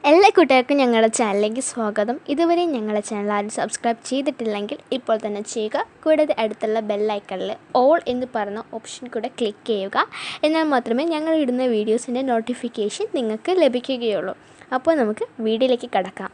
എല്ലാ കൂട്ടുകാർക്കും ഞങ്ങളുടെ ചാനലിലേക്ക് സ്വാഗതം. ഇതുവരെ ഞങ്ങളുടെ ചാനൽ ആരും സബ്സ്ക്രൈബ് ചെയ്തിട്ടില്ലെങ്കിൽ ഇപ്പോൾ തന്നെ ചെയ്യുക. കൂടാതെ അടുത്തുള്ള ബെല്ലൈക്കണിൽ ഓൾ എന്ന് പറയുന്ന ഓപ്ഷൻ കൂടെ ക്ലിക്ക് ചെയ്യുക. എന്നാൽ മാത്രമേ ഞങ്ങൾ ഇടുന്ന വീഡിയോസിൻ്റെ നോട്ടിഫിക്കേഷൻ നിങ്ങൾക്ക് ലഭിക്കുകയുള്ളൂ. അപ്പോൾ നമുക്ക് വീഡിയോയിലേക്ക് കടക്കാം.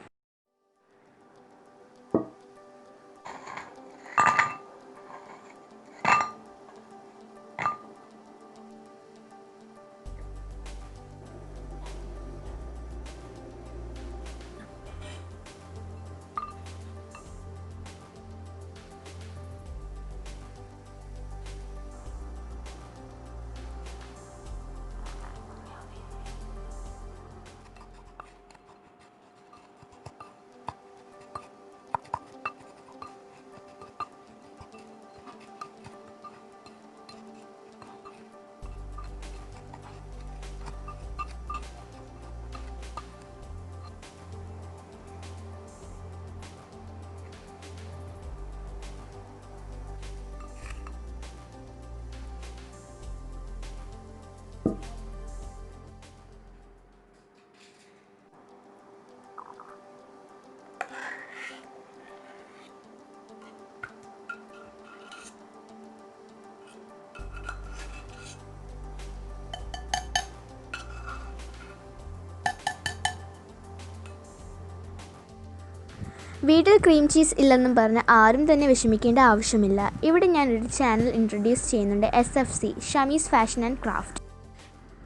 വീട്ടിൽ ക്രീം ചീസ് ഇല്ലെന്നും പറഞ്ഞ് ആരും തന്നെ വിഷമിക്കേണ്ട ആവശ്യമില്ല. ഇവിടെ ഞാനൊരു ചാനൽ ഇൻട്രൊഡ്യൂസ് ചെയ്യുന്നുണ്ട്, SFC Shamees fashion and craft.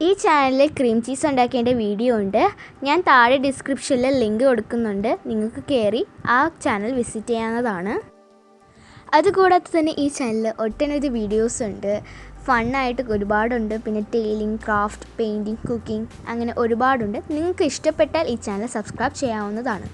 ഈ ചാനലിൽ ക്രീം ചീസ് ഉണ്ടാക്കേണ്ട വീഡിയോ ഉണ്ട്. ഞാൻ താഴെ ഡിസ്ക്രിപ്ഷനിൽ ലിങ്ക് കൊടുക്കുന്നുണ്ട്. നിങ്ങൾക്ക് കയറി ആ ചാനൽ വിസിറ്റ് ചെയ്യാവുന്നതാണ്. അതുകൂടാതെ തന്നെ ഈ ചാനലിൽ ഒട്ടനവധി വീഡിയോസ് ഉണ്ട്. ഫണ്ണായിട്ട് ഒരുപാടുണ്ട്. പിന്നെ ടെയിലിംഗ്, ക്രാഫ്റ്റ്, പെയിൻറ്റിങ്, കുക്കിംഗ് അങ്ങനെ ഒരുപാടുണ്ട്. നിങ്ങൾക്ക് ഇഷ്ടപ്പെട്ടാൽ ഈ ചാനൽ സബ്സ്ക്രൈബ് ചെയ്യാവുന്നതാണ്.